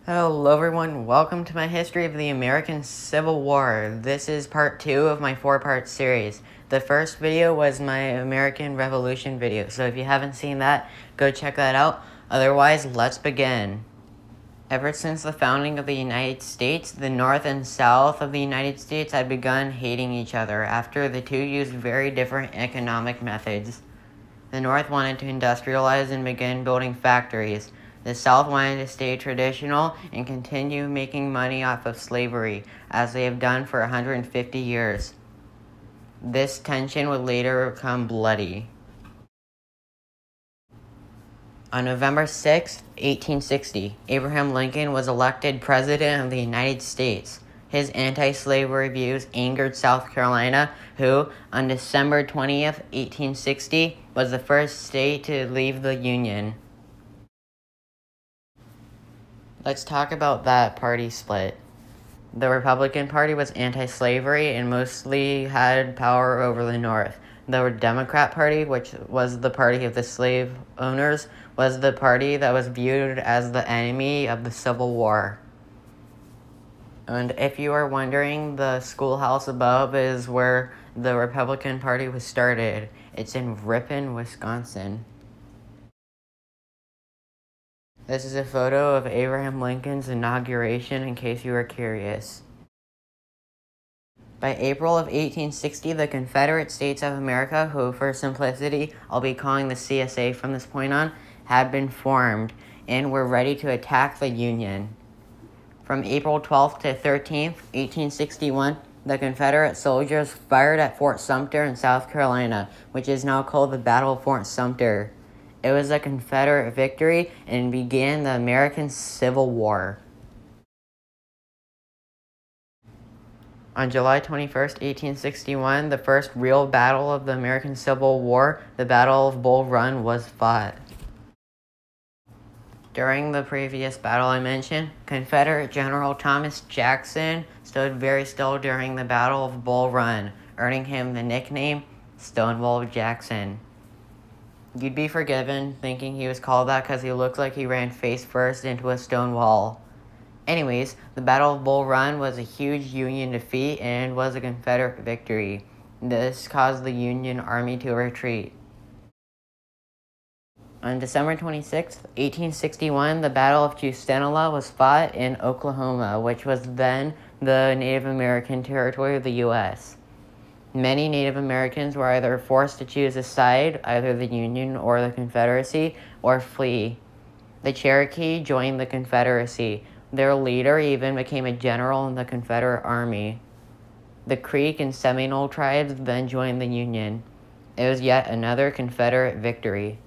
Hello everyone, welcome to my history of the American Civil War. This is part 2 of my 4-part series. The first video was my American Revolution video, so if you haven't seen that, go check that out. Otherwise, let's begin. Ever since the founding of the United States, the North and South of the United States had begun hating each other after the two used very different economic methods. The North wanted to industrialize and begin building factories. The South wanted to stay traditional and continue making money off of slavery, as they have done for 150 years. This tension would later become bloody. On November 6, 1860, Abraham Lincoln was elected President of the United States. His anti-slavery views angered South Carolina, who, on December 20th, 1860, was the first state to leave the Union. Let's talk about that party split. The Republican Party was anti-slavery and mostly had power over the North. The Democrat Party, which was the party of the slave owners, was the party that was viewed as the enemy of the Civil War. And if you are wondering, the schoolhouse above is where the Republican Party was started. It's in Ripon, Wisconsin. This is a photo of Abraham Lincoln's inauguration in case you were curious. By April of 1860, the Confederate States of America, who for simplicity I'll be calling the CSA from this point on, had been formed and were ready to attack the Union. From April 12th to 13th, 1861, the Confederate soldiers fired at Fort Sumter in South Carolina, which is now called the Battle of Fort Sumter. It was a Confederate victory and began the American Civil War. On July 21st, 1861, the first real battle of the American Civil War, the Battle of Bull Run, was fought. During the previous battle I mentioned, Confederate General Thomas Jackson stood very still during the Battle of Bull Run, earning him the nickname Stonewall Jackson. You'd be forgiven thinking he was called that because he looked like he ran face first into a stone wall. Anyways, the Battle of Bull Run was a huge Union defeat and was a Confederate victory. This caused the Union Army to retreat. On December 26, 1861, the Battle of Chickamauga was fought in Oklahoma, which was then the Native American territory of the U.S. Many Native Americans were either forced to choose a side, either the Union or the Confederacy, or flee. The Cherokee joined the Confederacy. Their leader even became a general in the Confederate Army. The Creek and Seminole tribes then joined the Union. It was yet another Confederate victory.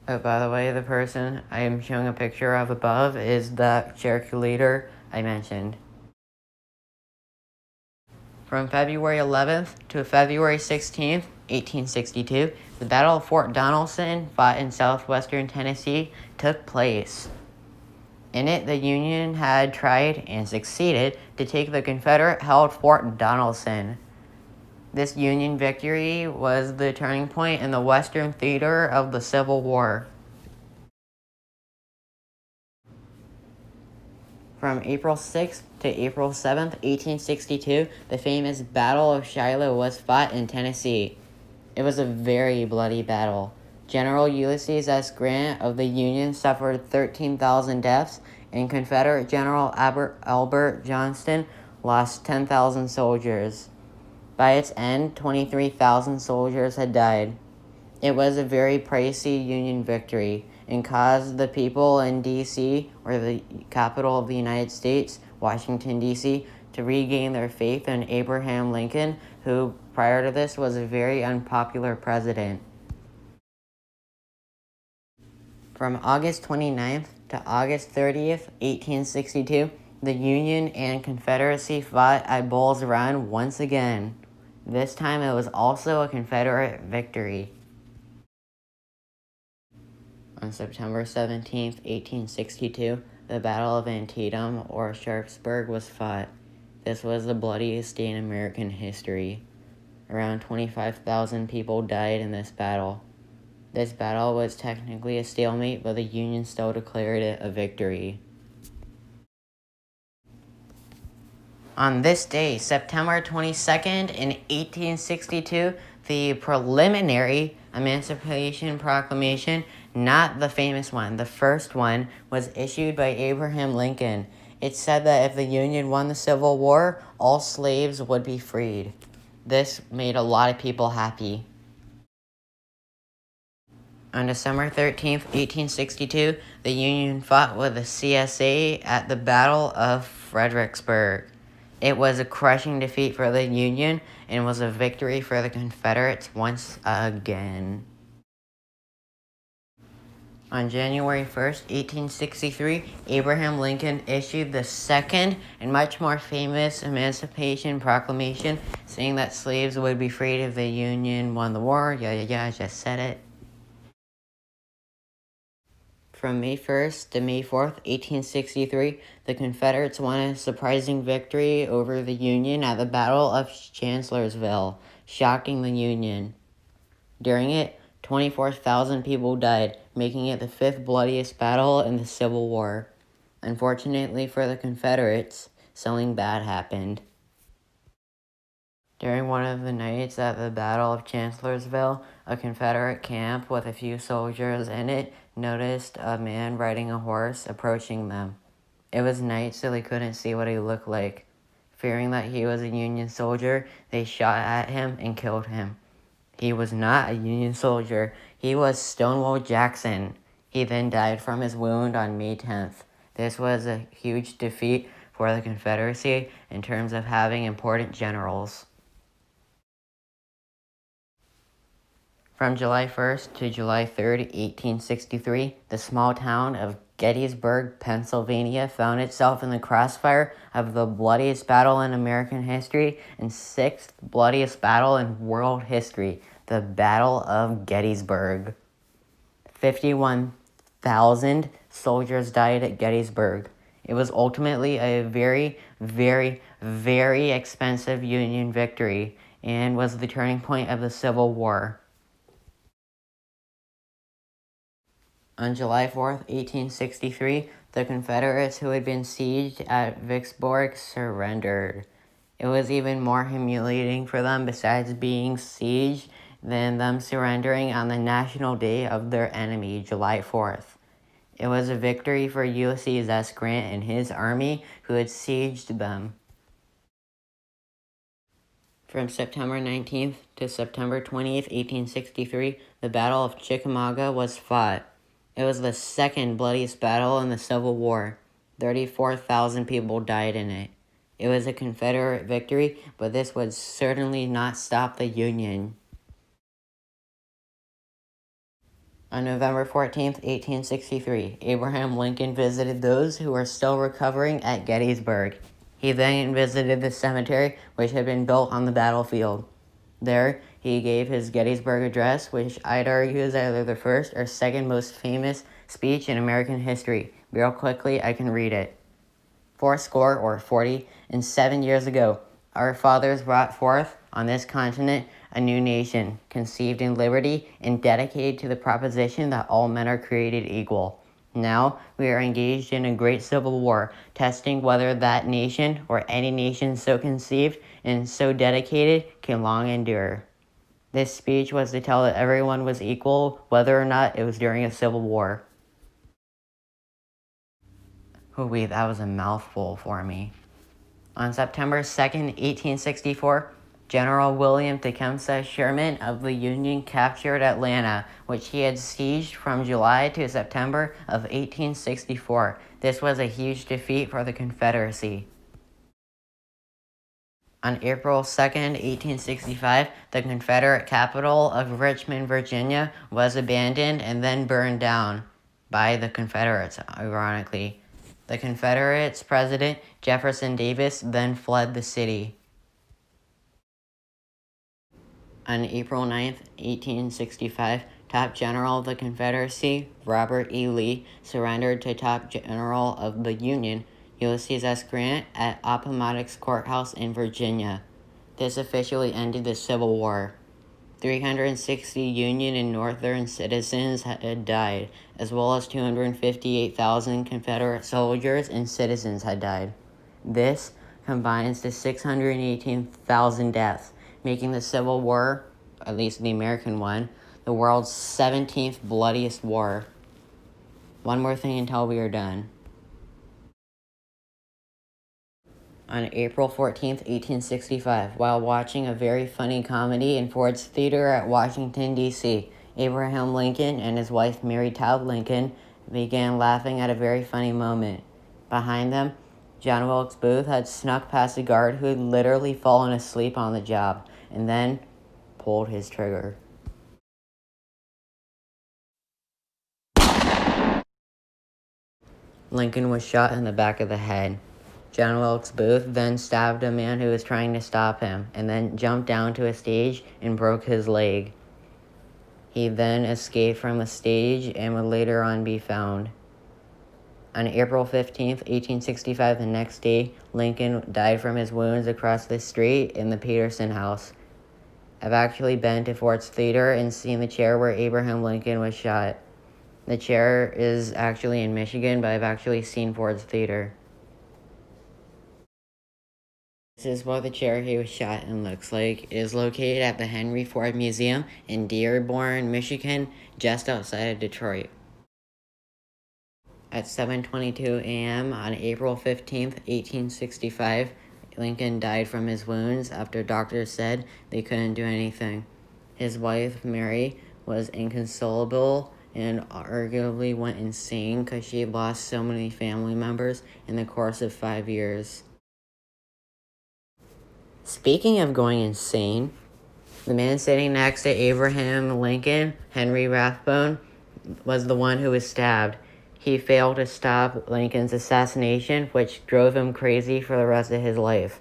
Oh, by the way, the person I am showing a picture of above is the Cherokee leader I mentioned. From February 11th to February 16th, 1862, the Battle of Fort Donelson, fought in southwestern Tennessee, took place. In it, the Union had tried and succeeded to take the Confederate-held Fort Donelson. This Union victory was the turning point in the Western theater of the Civil War. From April 6th to April 7th, 1862, the famous Battle of Shiloh was fought in Tennessee. It was a very bloody battle. General Ulysses S. Grant of the Union suffered 13,000 deaths, and Confederate General Albert Johnston lost 10,000 soldiers. By its end, 23,000 soldiers had died. It was a very pricey Union victory and caused the people in D.C., or the capital of the United States, Washington, D.C., to regain their faith in Abraham Lincoln, who prior to this was a very unpopular president. From August 29th to August 30th, 1862, the Union and Confederacy fought at Bull's Run once again. This time it was also a Confederate victory. On September 17, 1862, the Battle of Antietam, or Sharpsburg, was fought. This was the bloodiest day in American history. Around 25,000 people died in this battle. This battle was technically a stalemate, but the Union still declared it a victory. On this day, September 22nd in 1862, the preliminary Emancipation Proclamation, not the famous one, the first one, was issued by Abraham Lincoln. It said that if the Union won the Civil War, all slaves would be freed. This made a lot of people happy. On December 13th, 1862, the Union fought with the CSA at the Battle of Fredericksburg. It was a crushing defeat for the Union and was a victory for the Confederates once again. On January 1st, 1863, Abraham Lincoln issued the second and much more famous Emancipation Proclamation, saying that slaves would be freed if the Union won the war. I just said it. From May 1st to May 4th, 1863, the Confederates won a surprising victory over the Union at the Battle of Chancellorsville, shocking the Union. During it, 24,000 people died, making it the fifth bloodiest battle in the Civil War. Unfortunately for the Confederates, something bad happened. During one of the nights at the Battle of Chancellorsville, a Confederate camp with a few soldiers in it noticed a man riding a horse approaching them. It was night, so they couldn't see what he looked like. Fearing that he was a Union soldier, they shot at him and killed him. He was not a Union soldier. He was Stonewall Jackson. He then died from his wound on May 10th. This was a huge defeat for the Confederacy in terms of having important generals. From July 1st to July 3rd, 1863, the small town of Gettysburg, Pennsylvania, found itself in the crossfire of the bloodiest battle in American history and sixth bloodiest battle in world history, the Battle of Gettysburg. 51,000 soldiers died at Gettysburg. It was ultimately a very, very, very expensive Union victory and was the turning point of the Civil War. On July 4th, 1863, the Confederates who had been sieged at Vicksburg surrendered. It was even more humiliating for them, besides being sieged, than them surrendering on the national day of their enemy, July 4th. It was a victory for Ulysses S. Grant and his army who had sieged them. From September 19th to September 20th, 1863, the Battle of Chickamauga was fought. It was the second bloodiest battle in the Civil War. 34,000 people died in it. It was a Confederate victory, but this would certainly not stop the Union. On November 14th, 1863, Abraham Lincoln visited those who were still recovering at Gettysburg. He then visited the cemetery, which had been built on the battlefield. There, he gave his Gettysburg Address, which I'd argue is either the first or second most famous speech in American history. Real quickly, I can read it. 47 years ago, our fathers brought forth on this continent a new nation, conceived in liberty and dedicated to the proposition that all men are created equal. Now, we are engaged in a great civil war, testing whether that nation, or any nation so conceived and so dedicated, can long endure. This speech was to tell that everyone was equal, whether or not it was during a civil war. Oh wait, that was a mouthful for me. On September 2nd, 1864, General William Tecumseh Sherman of the Union captured Atlanta, which he had sieged from July to September of 1864. This was a huge defeat for the Confederacy. On April 2nd, 1865, the Confederate capital of Richmond, Virginia, was abandoned and then burned down by the Confederates, ironically. The Confederates President Jefferson Davis then fled the city. On April 9th, 1865, Top General of the Confederacy, Robert E. Lee, surrendered to Top General of the Union, Ulysses S. Grant, at Appomattox Courthouse in Virginia. This officially ended the Civil War. 360 Union and Northern citizens had died, as well as 258,000 Confederate soldiers and citizens had died. This combines to 618,000 deaths, making the Civil War, at least the American one, the world's 17th bloodiest war. One more thing until we are done. On April 14th, 1865, while watching a very funny comedy in Ford's Theater at Washington, D.C., Abraham Lincoln and his wife Mary Todd Lincoln began laughing at a very funny moment. Behind them, John Wilkes Booth had snuck past a guard who had literally fallen asleep on the job, and then pulled his trigger. Lincoln was shot in the back of the head. John Wilkes Booth then stabbed a man who was trying to stop him, and then jumped down to a stage and broke his leg. He then escaped from the stage and would later on be found. On April 15th, 1865, the next day, Lincoln died from his wounds across the street in the Peterson House. I've actually been to Ford's Theater and seen the chair where Abraham Lincoln was shot. The chair is actually in Michigan, but I've actually seen Ford's Theater. This is what the chair he was shot in looks like. It is located at the Henry Ford Museum in Dearborn, Michigan, just outside of Detroit. At 7:22 a.m. on April 15th, 1865, Lincoln died from his wounds after doctors said they couldn't do anything. His wife, Mary, was inconsolable and arguably went insane because she lost so many family members in the course of 5 years. Speaking of going insane, the man sitting next to Abraham Lincoln, Henry Rathbone, was the one who was stabbed. He failed to stop Lincoln's assassination, which drove him crazy for the rest of his life.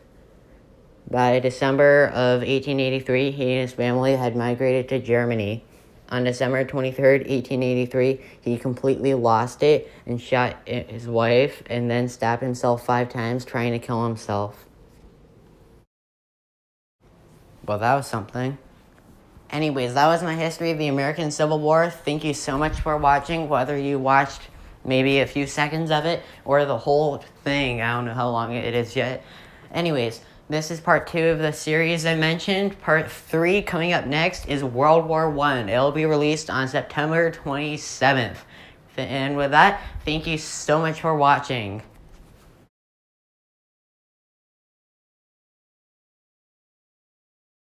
By December of 1883, he and his family had migrated to Germany. On December 23rd, 1883, he completely lost it and shot his wife and then stabbed himself 5 times trying to kill himself. Well, that was something. Anyways, that was my history of the American Civil War. Thank you so much for watching, whether you watched maybe a few seconds of it or the whole thing. I don't know how long it is yet. Anyways, this is part 2 of the series I mentioned. Part 3 coming up next is World War I. It'll be released on September 27th. And with that, thank you so much for watching.